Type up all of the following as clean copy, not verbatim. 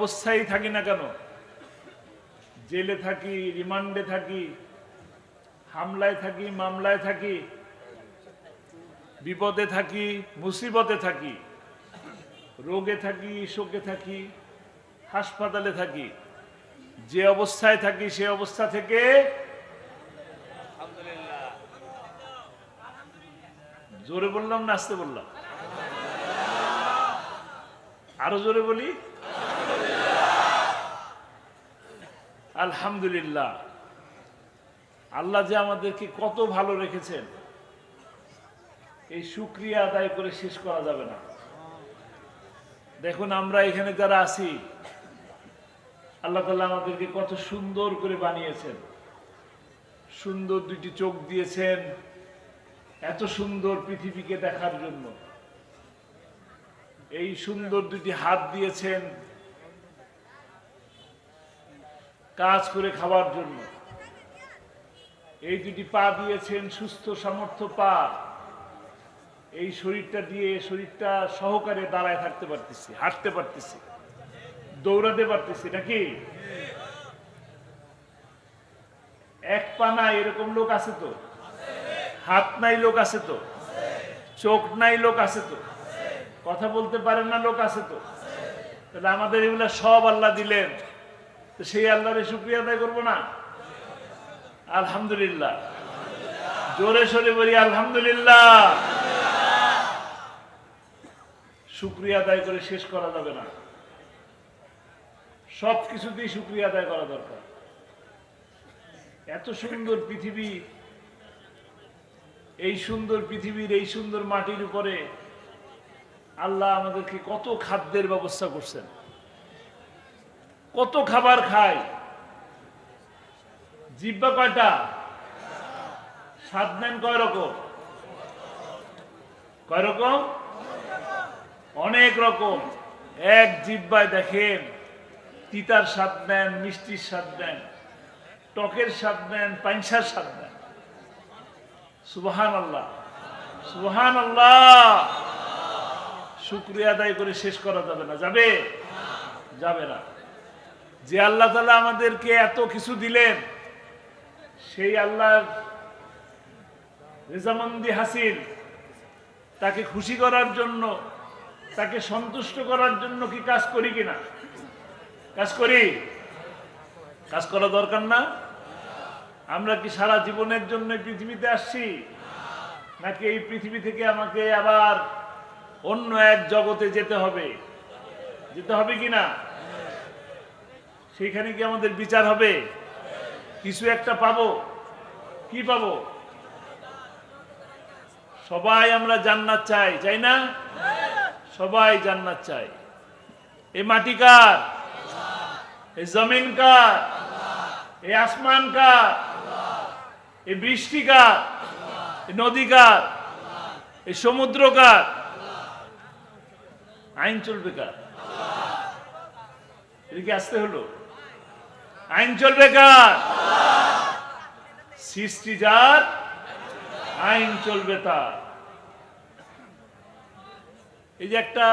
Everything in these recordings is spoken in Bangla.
অবস্থায় থাকি না কেন, জেলে থাকি, রিমান্ডে থাকি, হামলায় থাকি, মামলায় থাকি, বিপদে থাকি, মুসিবতে থাকি, রোগে থাকি, শোকে থাকি, হাসপাতালে থাকি, যে অবস্থায় থাকি সে অবস্থা থেকে জোরে বললাম না আস্তে বললাম? আরো জোরে বলি আলহামদুলিল্লাহ। আল্লাহ যে আমাদেরকে কত ভালো রেখেছেন, এই শুকরিয়া আদায় করে শেষ করা যাবে না। দেখুন আমরা এখানে যারা আছি, আল্লাহ তাআলা আমাদেরকে কত সুন্দর করে বানিয়েছেন। সুন্দর দুটি চোখ দিয়েছেন এত সুন্দর পৃথিবীকে দেখার জন্য। এই সুন্দর দুটি হাত দিয়েছেন কাজ করে খাওয়ার জন্য। এই দুটি পা দিয়েছেন সুস্থ সামর্থ্য পা। এই শরীরটা দিয়ে শরীরটা সহকারে দাঁড়ায় থাকতে পারতেছি, হাঁটতে পারতেছি, দৌড়াতে পারতেছি নাকি? এক পা নাই এরকম লোক আছে তো? হাত নাই লোক আছে তো? চোখ নাই লোক আছে তো? কথা বলতে পারেন না লোক আছে তো? তাহলে আমাদের এগুলা সব আল্লাহ দিলেন, তো সেই আল্লাহরে শুকরিয়া আদায় করবো না? আলহামদুলিল্লাহ। জোরে সোরে বলি আলহামদুলিল্লাহ। শুকরিয়া আদায় করে শেষ করা যাবে না, সব কিছুতেই শুকরিয়া আদায় করা দরকার। এত সুন্দর পৃথিবী, এই সুন্দর পৃথিবীর এই সুন্দর মাটির উপরে আল্লাহ আমাদেরকে কত খাদ্যের ব্যবস্থা করছেন, কত খাবার খায়। জিহ্বা কয়টা? স্বাদ নেন কয় রকম? কয় রকম? অনেক রকম। এক জিহ্বায় দেখেন তিতার স্বাদ নেন, মিষ্টির স্বাদ নেন, টকের স্বাদ নেন, পাইনসার স্বাদ নেন। সুবহানাল্লাহ, সুবহানাল্লাহ। শুকরিয়া আদায় করে শেষ করা যাবে না। যাবে? যাবে না। যে আল্লাহ তাআলা আমাদেরকে এত কিছু দিলেন, সেই আল্লাহর রেজামন্দি হাসিল, তাকে খুশি করার জন্য, তাকে সন্তুষ্ট করার জন্য কি কাজ করি কিনা? কাজ করি? কাজ করা দরকার না? আমরা কি সারা জীবনের জন্য পৃথিবীতে আসছি, নাকি এই পৃথিবী থেকে আমাকে আবার অন্য এক জগতে যেতে হবে? যেতে হবে কিনা? সেখানে কি আমাদের বিচার হবে? কিছু একটা পাবো? কি পাবো? সবাই আমরা জান্নাত চাই, চাই না? সবাই জান্নাত চাই। এই মাটি কার? এই জমিন কার? এই আসমান কার? এই বৃষ্টি কার? এই নদী কার? এই সমুদ্র কার? আইন চলবে কার? এদিকে আসতে হলো। আইন চলবে কার? সৃষ্টি যার, আইন চলবে তার। এই যে একটা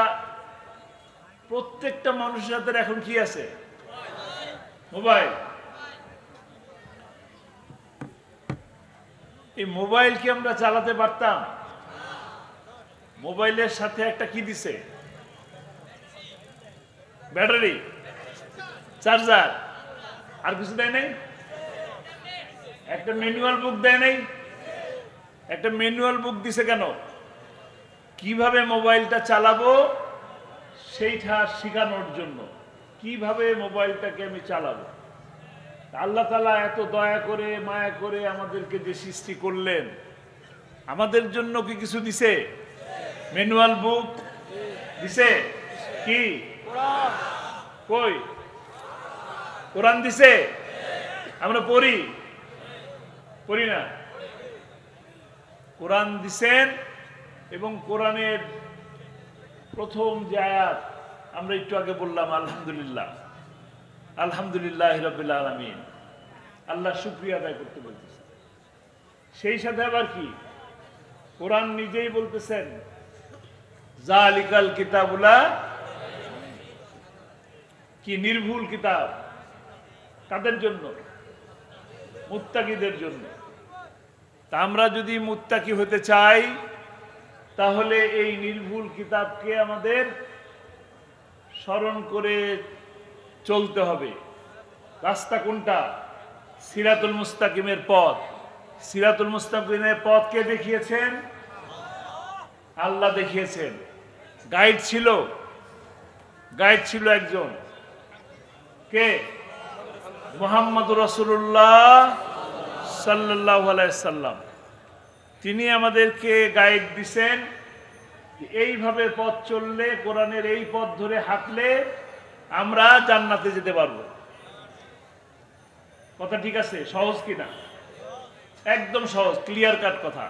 প্রত্যেকটা মানুষের হাতে এখন কি আছে? মোবাইল। এই মোবাইল কি আমরা চালাতে পারতাম? মোবাইলের সাথে একটা কি দিছে? ব্যাটারি, চার্জার, আর কিছু দেয় নাই? একটা ম্যানুয়াল বুক দেয় নাই? একটা ম্যানুয়াল বুক দিছে কেন? কিভাবে মোবাইলটা চালাবো সেইটা শেখানোর জন্য। কিভাবে মোবাইলটাকে আমি চালাবো। আল্লাহ তাআলা এত দয়া করে মায়া করে আমাদেরকে যে সৃষ্টি করলেন, আমাদের জন্য কি কিছু দিছে? ম্যানুয়াল বুক দিছে? কি? কই? কোরআন দিছে? আমরা পড়ি? পড়ি না? কোরআন দিছেন, এবং কোরআনের প্রথম যে আয়াত আমরা একটু আগে বললাম, আলহামদুলিল্লাহ, আলহামদুলিল্লাহ রাব্বিল আলামিন। আল্লাহ শুকরিয়া আদায় করতে বলতেছে। সেই সাথে আবার কি? কোরআন নিজেই বলতেছেন, জালিকাল কিতাবুলা কি নির্ভুল কিতাব, কাদের জন্য? মুত্তাকিদের জন্য। তা আমরা যদি মুত্তাকি হতে চাই তাহলে এই নির্ভুল কিতাবকে আমাদের স্মরণ করে চলতে হবে। রাস্তা কোনটা? সিরাতুল মুস্তাকিমের পথ। সিরাতুল মুস্তাকিমের পথ কে দেখিয়েছেন? আল্লাহ দেখিয়েছেন। গাইড ছিল একজন, কে? মুহাম্মদুর রাসূলুল্লাহ সাল্লাল্লাহু আলাইহি সাল্লাম। তিনি আমাদেরকে গাইড দিছেন, এইভাবে পথ চললে, কোরআনের এই পথ ধরে হাঁটলে আমরা জান্নাতে যেতে পারবো। কথা ঠিক আছে? সহজ কিনা? একদম সহজ, ক্লিয়ার কাট কথা।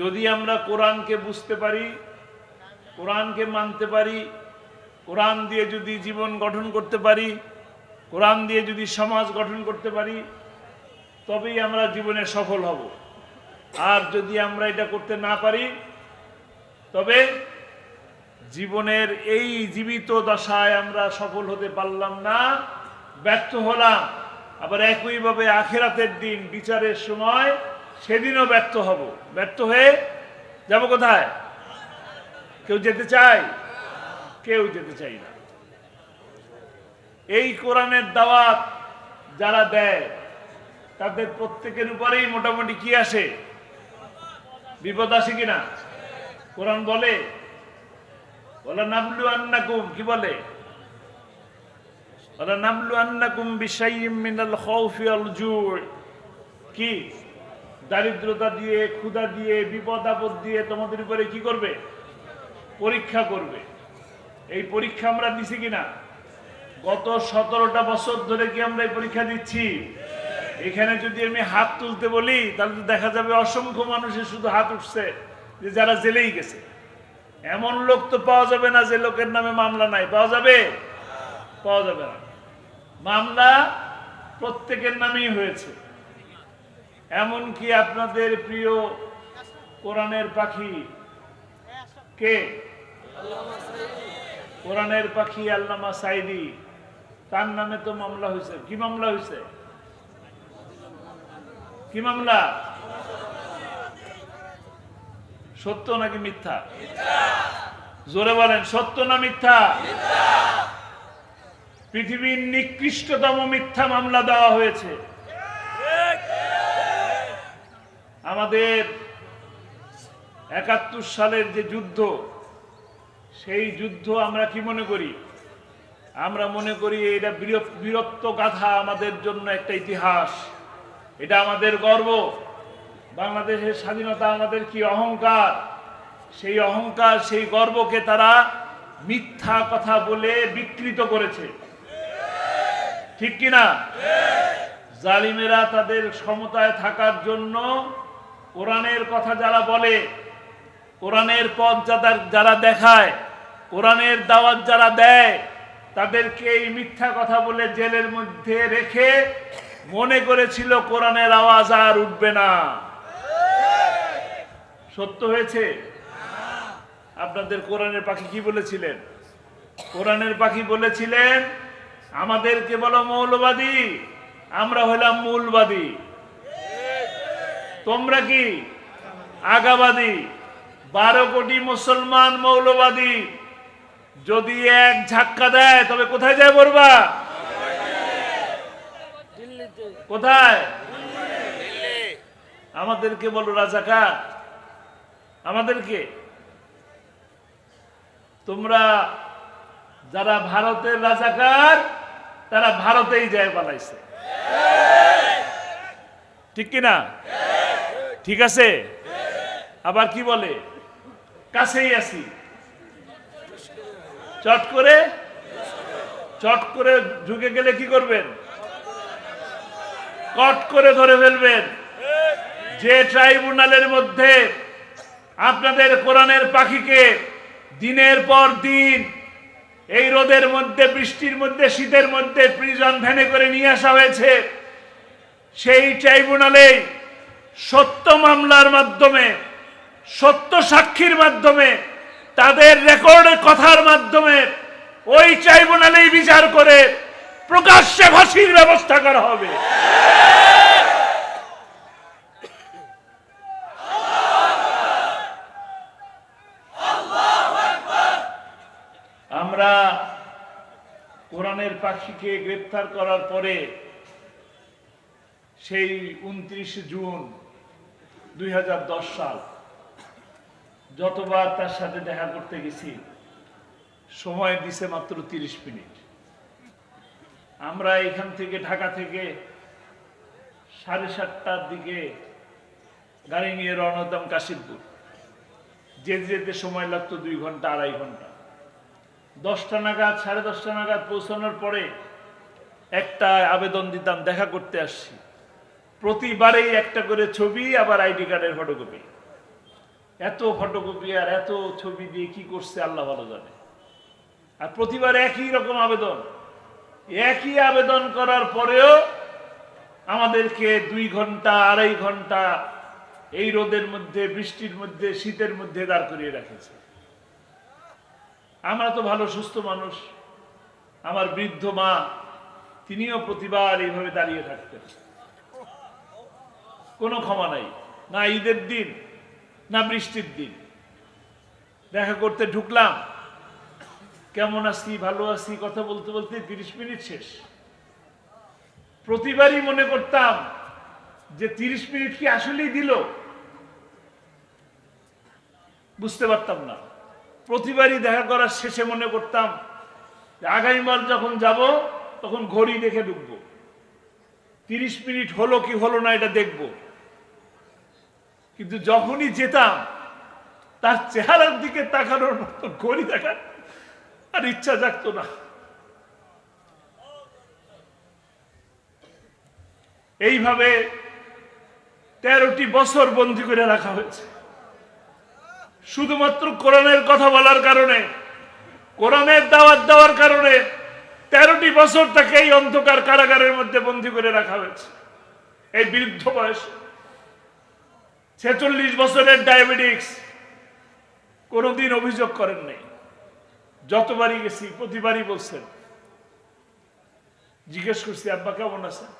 যদি আমরা কোরআনকে বুঝতে পারি, কোরআনকে মানতে পারি, কোরআন দিয়ে যদি জীবন গঠন করতে পারি, কোরআন দিয়ে যদি সমাজ গঠন করতে পারি, তবেই আমরা জীবনে সফল হব। আর যদি আমরা এটা করতে না পারি, তবে জীবনের এই জীবিত দশায় আমরা সফল হতে পারলাম না, ব্যর্থ হলাম। আবার একইভাবে আখিরাতের দিন, বিচারের সময়, সেদিনও ব্যর্থ হব। ব্যর্থ হয়ে যাব কোথায়? কেউ যেতে চায়? কেউ যেতে চাই না। এই কোরআনের দাওয়াত যারা দেয় তাদের প্রত্যেকের উপরেই মোটামুটি কি আসে? বিপদ আসে কিনা? কোরআন বলে, ওয়ালা নাবলু আন্নাকুম, কি বলে? ওয়ালা নাবলু আন্নাকুম বিশাইয়্যিম মিনাল খাউফি ওয়াল জু'ই, কি? দারিদ্রতা দিয়ে, ক্ষুধা দিয়ে, বিপদ আপদ দিয়ে তোমাদের উপরে কি করবে? পরীক্ষা করবে। এই পরীক্ষা আমরা দিছি কিনা? গত 17টা বছর ধরে কি আমরা এই পরীক্ষা দিচ্ছি? এখানে যদি আমি হাত তুলতে বলি তাহলে তো দেখা যাবে অসংখ্য মানুষের শুধু হাত উঠছে, যে যারা জেলেই গেছে। এমন লোক তো পাওয়া যাবে না যে লোকের নামে মামলা নাই। পাওয়া যাবে? পাওয়া যাবে না। মামলা প্রত্যেকের নামেই হয়েছে। এমনকি আপনাদের প্রিয় কোরআনের পাখি কে? কোরআনের পাখি আল্লামা সাঈদী, তার নামে তো মামলা হয়েছে। কি মামলা হয়েছে? কি মামলা? সত্য নাকি মিথ্যা? জোরে বলেন, সত্য না মিথ্যা? পৃথিবীর নিকৃষ্টতম মিথ্যা মামলা দেওয়া হয়েছে। আমাদের 71 সালের যে যুদ্ধ, সেই যুদ্ধ আমরা কি মনে করি? আমরা মনে করি এটা বীরত্ব গাথা, আমাদের জন্য একটা ইতিহাস, এটা আমাদের গর্ব। বাংলাদেশের স্বাধীনতা আমাদের কি অহংকার। সেই অহংকার, সেই গর্বকে তারা মিথ্যা কথা বলে বিকৃত করেছে। ঠিক কিনা? জালিমেরা তাদের ক্ষমতায় থাকার জন্য কোরআনের কথা যারা বলে, কোরআনের পথ যারা দেখায়, কোরআনের দাওয়াত যারা দেয়, তাদেরকে এই মিথ্যা কথা বলে জেলের মধ্যে রেখে মনে করেছিল কোরআনের আওয়াজ আর উঠবে না। সত্য হয়েছে? আপনাদের কোরআনের পাখি কি বলেছিলেন? কোরআনের পাখি বলেছিলেন, আমাদেরকে বলো মৌলবাদী, আমরা হলাম মূলবাদী। তোমরা কি? আগাবাদী। 12 কোটি মুসলমান মৌলবাদী। যদি এক ঝাক্কা দেয় তবে কোথায় যায় পড়বা? কোথায়? আমাদেরকে বলো রাজাকার। আমাদেরকে তোমরা যারা ভারতের রাজাকার, তারা ভারতেই যায় পালাইছে। ঠিক কিনা? ঠিক আছে। আবার কি বলে? কাছেই আছি, চট করে ঢুকে গেলে কি করবেন? কট করে ধরে ফেলবেন। যে ট্রাইব্যুনালের মধ্যে আপনাদের কোরআনের পাখিকে দিনের পর দিন এই রোদের মধ্যে, বৃষ্টির মধ্যে, শীতের মধ্যে প্রিজন ভ্যানে করে নিয়ে আসা হয়েছে, সেই ট্রাইব্যুনালে সত্য মামলার মাধ্যমে, সত্য সাক্ষীর মাধ্যমে, তাদের রেকর্ডের কথার মাধ্যমে ওই ট্রাইব্যুনালেই বিচার করে প্রকাশ্যে ফাঁসির ব্যবস্থা করা হবে। আমরা কোরআনের পাখিকে গ্রেফতার করার পরে সেই 29 জুন 2010 সাল যতবার তার সাথে দেখা করতে গেছি সময় দিছে মাত্র 30 মিনিট। আমরা এখান থেকে ঢাকা থেকে 7:30টার দিকে গাড়ি নিয়ে রওনা হতাম কাশিমপুর। যেতে যেতে সময় লাগতো 2 ঘন্টা 2.5 ঘন্টা। 10টা নাগাদ 10:30টা নাগাদ পৌঁছানোর পরে একটা আবেদন দিতাম, দেখা করতে আসছি। প্রতিবারেই একটা করে ছবি, আবার আইডি কার্ডের ফটোকপি। এত ফটোকপি আর এত ছবি দিয়ে কি করছে আল্লাহ ভালো জানে। আর প্রতিবার একই রকম আবেদন। একই আবেদন করার পরেও আমাদেরকে 2 ঘন্টা 2.5 ঘন্টা এই রোদের মধ্যে, বৃষ্টির মধ্যে, শীতের মধ্যে দাঁড় করিয়ে রেখেছে। আমরা তো ভালো সুস্থ মানুষ। আমার বৃদ্ধ মা, তিনিও প্রতিবার এইভাবে দাঁড়িয়ে থাকতেন। কোনো ক্ষমা নাই, না ঈদের দিন না বৃষ্টির দিন। দেখা করতে ঢুকলাম, কেমন আছি, ভালো আছি, কথা বলতে বলতে 30 মিনিট শেষ। প্রতিবারই মনে করতাম যে 30 মিনিট কি আসলেই দিল, বুঝতে পারতাম না। প্রতিবারই দেখা করার শেষে মনে করতাম যে আগামীবার যখন যাব তখন ঘড়ি দেখে ঢুকবো, 30 মিনিট হলো কি হলো না এটা দেখব। কিন্তু যখনই যেতাম তার চেহারার দিকে তাকানোর মতো ঘড়ি দেখার আর ইচ্ছা জাগতো না। এইভাবে 13টি বছর বন্দী করে রাখা হয়েছে শুধুমাত্র কোরআনের কথা বলার কারণে, কোরআনের দাওয়াত দেওয়ার কারণে 13টি বছর তাকে এই অন্ধকার কারাগারের মধ্যে বন্দী করে রাখা হয়েছে। এই বৃদ্ধ বয়সে 46 বছরের ডায়াবেটিক্স, কোনোদিন অভিযোগ করেন নাই। যতবারই গেছি প্রতিবারই বলছেন। জিজ্ঞেস করছি আব্বা কেমন আছেন,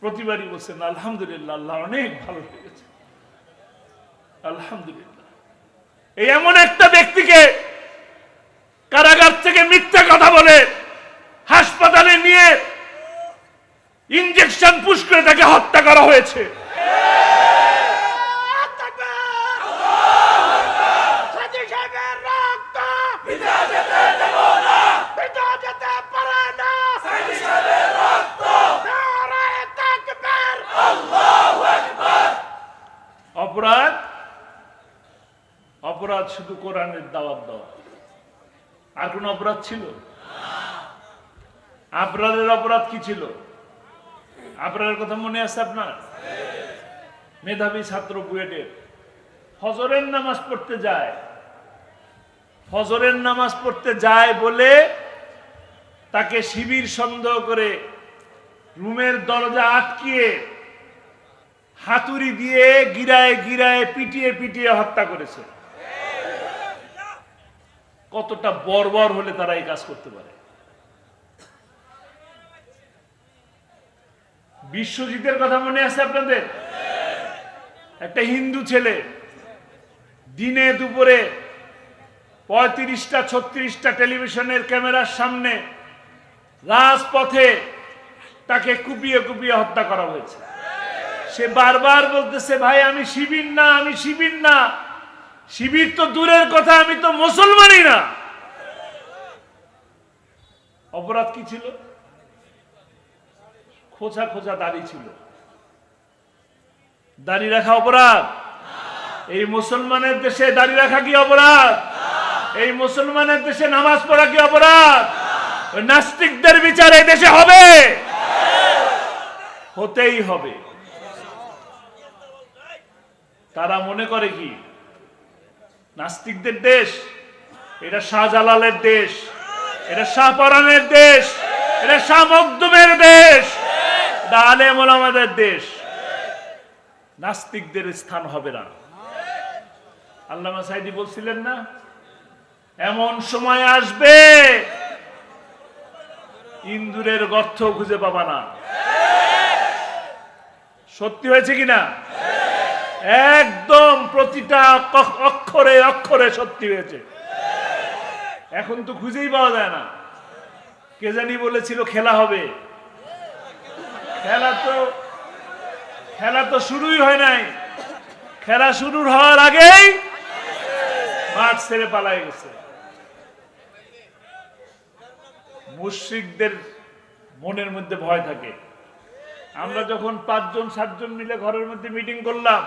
প্রতিবারই বলছেন আলহামদুলিল্লাহ, আল্লাহ অনেক ভালো লেগেছে, আলহামদুলিল্লাহ। এই এমন একটা ব্যক্তিকে কারাগার থেকে মিথ্যা কথা বলে হাসপাতালে নিয়ে ইনজেকশন পুশ করে তাকে হত্যা করা হয়েছে। অপরাধ অপরাধ শুধু কোরআনের দাওয়াত দেওয়া, আর কোন অপরাধ ছিল? আবরারের অপরাধ কি ছিল? আবরারের কথা মনে আছে আপনার? মেধাবী ছাত্র, বুয়েটের, ফজরের নামাজ পড়তে যায়। ফজরের নামাজ পড়তে যায় বলে তাকে শিবির সন্দেহ করে রুমের দরজা আটকিয়ে হাতুড়ি দিয়ে গিরায় গিরায় পিটিয়ে পিটিয়ে হত্যা করেছে। কতটা বর্বর হলে তারা এই কাজ করতে পারে? বিশ্বজিতের কথা মনে আছে আপনাদের? একটা হিন্দু ছেলে দিনে দুপুরে 35টা 36টা টেলিভিশনের ক্যামেরার সামনে রাজপথে তাকে কুপিয়ে কুপিয়ে হত্যা করা হয়েছে। সে বারবার বলতেছে ভাই আমি শিবির না, আমি শিবির না। শিবির তো দূরের কথা, আমি তো মুসলমানই না। অপরাধ কি ছিল? খোঁচা খোঁচা দাড়ি ছিল। দাড়ি রাখা অপরাধ? এই মুসলমানের দেশে দাড়ি রাখা কি অপরাধ? এই মুসলমানের দেশে নামাজ পড়া কি অপরাধ? ওই নাস্তিকদের বিচার এই দেশে হবে, হতেই হবে। তারা মনে করে কি নাস্তিকদের দেশ? এটা শাহজালালের দেশ, এটা শাহপরানের দেশ, এটা শাহ মখদুমের দেশ, এটা আলেম ওলামাদের দেশ। নাস্তিকদের স্থান হবে না। আল্লামা সাইদি বলছিলেন না, এমন সময় আসবে ইন্দুরের গর্ত খুঁজে পাবা না। সত্যি হয়েছে কিনা? একদম প্রতিটা অক্ষরে অক্ষরে সত্যি হয়েছে। এখন তো খুঁজেই পাওয়া যায় না। কে জানি বলেছিল খেলা হবে, খেলা তো শুরুই হয় নাই। খেলা শুরুর হওয়ার আগেই মাঠ ছেড়ে পালাই গেছে। মুশরিকদের মনের মধ্যে ভয় থাকে। আমরা যখন 5 জন 7 জন মিলে ঘরের মধ্যে মিটিং করলাম,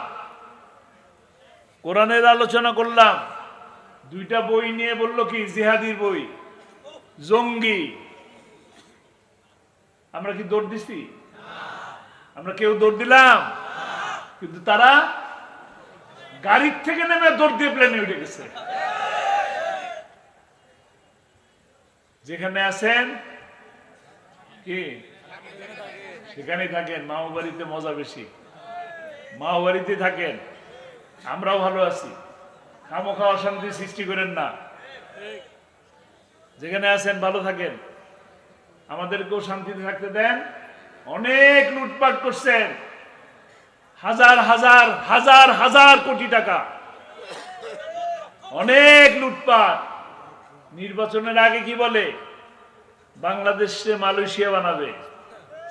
কোরআনের আলোচনা করলাম, 2টা বই নিয়ে বলল কি জিহাদির বই, জঙ্গি। আমরা কি দৌড় দিছি? আমরা কেউ দৌড় দিলাম? কিন্তু তারা গাড়ির থেকে নেমে দৌড় দিয়ে প্লেনে উঠে গেছে। যেখানে আছেন কি সেখানেই থাকেন। মামা বাড়িতে মজা বেশি, মামা বাড়িতে থাকেন। আমরাও ভালো আছি, খামোখা অশান্তি সৃষ্টি করেন না। যেখানে আছেন ভালো থাকেন, আমাদেরকেও শান্তিতে থাকতে দেন। অনেক লুটপাট করছেন, হাজার হাজার হাজার হাজার কোটি টাকা, অনেক লুটপাট। নির্বাচনের আগে কি বলে? বাংলাদেশে মালয়েশিয়া বানাবে,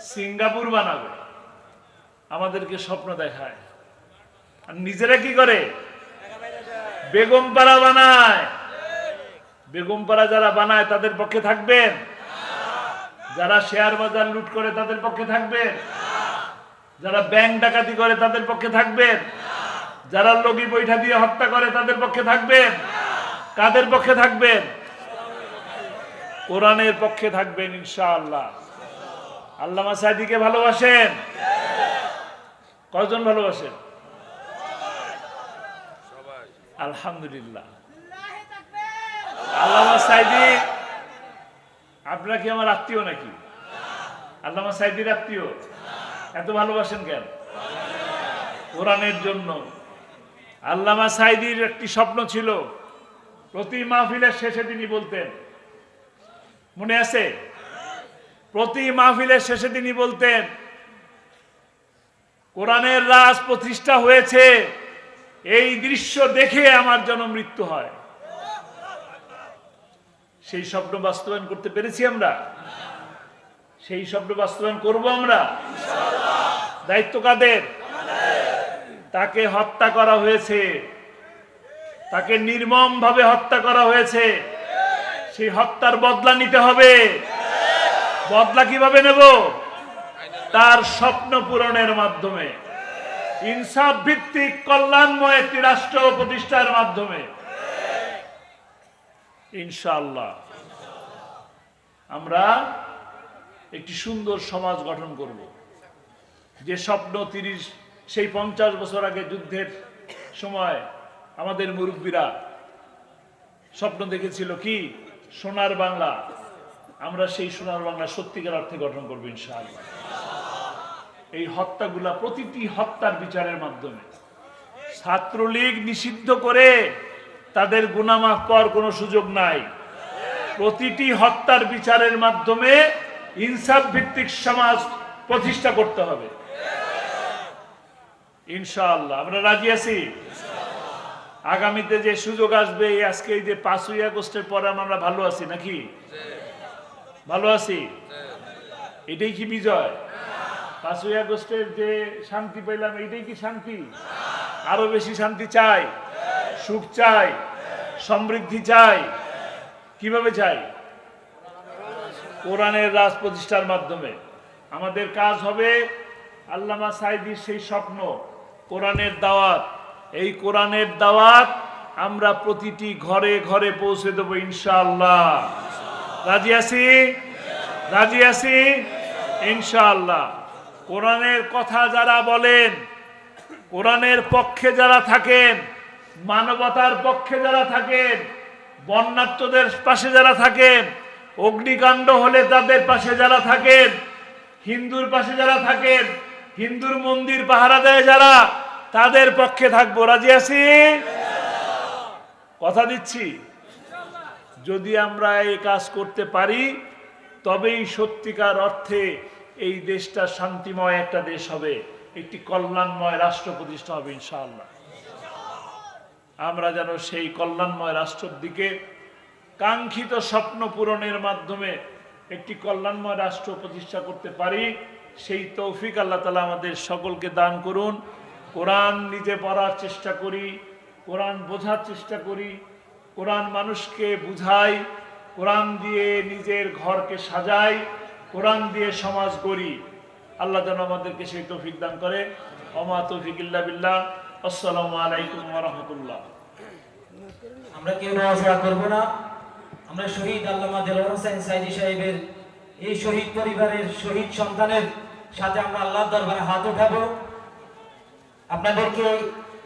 সিঙ্গাপুর বানাবে। আমাদেরকে স্বপ্ন দেখায়, আর নিজেরা কি করে? বেগমপাড়া বানায়। বেগমপাড়া যারা বানায় তাদের পক্ষে থাকবেন? যারা শেয়ার বাজার লুট করে তাদের পক্ষে থাকবেন? যারা ব্যাংক ডাকাতি করে তাদের পক্ষে থাকবেন? যারা লগি বৈঠা দিয়ে হত্যা করে তাদের পক্ষে থাকবেন? কাদের পক্ষে থাকবেন? কোরআনের পক্ষে থাকবেন ইনশাআল্লাহ। আল্লামা সাঈদীকে ভালোবাসেন? কয়জন ভালোবাসেন? আলহামদুলিল্লাহ। আল্লামা সাঈদী, আপনারা কি আমার আত্মীয় নাকি? আল্লামা সাঈদীর আত্মীয়? এত ভালোবাসেন কেন? কোরআনের জন্য। আল্লামা সাঈদীর একটি স্বপ্ন ছিল, প্রতি মাহফিলের শেষে তিনি বলতেন, মনে আছে? প্রতি মাহফিলের শেষে তিনি বলতেন, কোরআনের রাজ প্রতিষ্ঠা হয়েছে, এই দৃশ্য দেখে আমার যেন মৃত্যু হয়। সেই স্বপ্ন বাস্তবায়ন করতে পেরেছি আমরা? সেই স্বপ্ন বাস্তবায়ন করব আমরা? দায়িত্ব কাদের? তাকে হত্যা করা হয়েছে, তাকে নির্মমভাবে হত্যা করা হয়েছে। সেই হত্যার বদলা নিতে হবে। বদলা কিভাবে নেব? তার স্বপ্ন পূরণের মাধ্যমে, ইনসাফ ভিত্তিক কল্যাণময় একটি রাষ্ট্র প্রতিষ্ঠার মাধ্যমে। ইনশাআল্লাহ আমরা একটি সুন্দর সমাজ গঠন করব। যে স্বপ্ন সেই 50 বছর আগে যুদ্ধের সময় আমাদের মুরব্বীরা স্বপ্ন দেখেছিল, কি? সোনার বাংলা। আমরা সেই সোনার বাংলা সত্যিকার অর্থে গঠন করব ইনশাআল্লাহ। এই হত্যাগুলা, প্রতিটি হত্যার বিচারের মাধ্যমে। ছাত্রলীগ নিষিদ্ধ করে তাদের গুনাহ মাফ করার কোনো সুযোগ নাই। প্রতিটি হত্যার বিচারের মাধ্যমে ইনসাফ ভিত্তিক সমাজ প্রতিষ্ঠা করতে হবে ইনশাআল্লাহ। আমরা রাজি আছি? আগামীতে যে সুযোগ আসবে, আজকে এই যে 5ই আগস্টের পরে আমরা ভালো আছি নাকি? ভালো আছি? এটাই কি বিজয়? 5ই আগস্টের যে শান্তি পেলাম, এটাই কি শান্তি? আরো বেশি শান্তি চাই, সুখ চাই, সমৃদ্ধি চাই। কিভাবে চাই? কোরআনের রাজ প্রতিষ্ঠার মাধ্যমে। আমাদের কাজ হবে আল্লামা সাঈদীর সেই স্বপ্ন, কোরআনের দাওয়াত। এই কোরআনের দাওয়াত আমরা প্রতিটি ঘরে ঘরে পৌঁছে দেব ইনশাআল্লাহ। রাজি আছি? রাজি আছি ইনশাআল্লাহ। কোরআনের কথা যারা বলেন, কোরআনের পক্ষে যারা থাকেন, মানবতার পক্ষে যারা থাকেন, বন্যার্তদের পাশে যারা থাকেন, অগ্নিকাণ্ড হলে তাদের পাশে যারা থাকেন, হিন্দুর পাশে যারা থাকেন, হিন্দুর মন্দির পাহারা দেয় যারা, তাদের পক্ষে থাকবো। রাজি আছি? কথা দিচ্ছি। যদি আমরা এই কাজ করতে পারি তবেই সত্যিকার অর্থে এই দেশটা শান্তিময় একটা দেশ হবে, একটি কল্যাণময় রাষ্ট্র প্রতিষ্ঠা হবে ইনশাআল্লাহ। আমরা যেন সেই কল্যাণময় রাষ্ট্রের দিকে কাঙ্ক্ষিত স্বপ্ন পূরণের মাধ্যমে একটি কল্যাণময় রাষ্ট্র প্রতিষ্ঠা করতে পারি, সেই তৌফিক আল্লাহ তাআলা আমাদের সকলকে দান করুন। কোরআন নিজে পড়ার চেষ্টা করি, কোরআন বোঝার চেষ্টা করি, কোরআন মানুষকে বুঝাই, কোরআন দিয়ে নিজের ঘরকে সাজাই, কোরআন দিয়ে সমাজ গড়ি। আল্লাহ যেন আমাদেরকে সেই তৌফিক দান করে। ওমা তৌফিক ইল্লা বিল্লাহ। আসসালামু আলাইকুম ওয়া রাহমাতুল্লাহ। আমরা কেউ নওয়াজা করব না। আমরা শহীদ আল্লামা দেলোয়ার হোসেন সাইদি সাহেবের এই শহীদ পরিবারের শহীদ সন্তানের সাথে আমরা আল্লাহর দরবারে হাত উঠাবো। আপনাদেরকে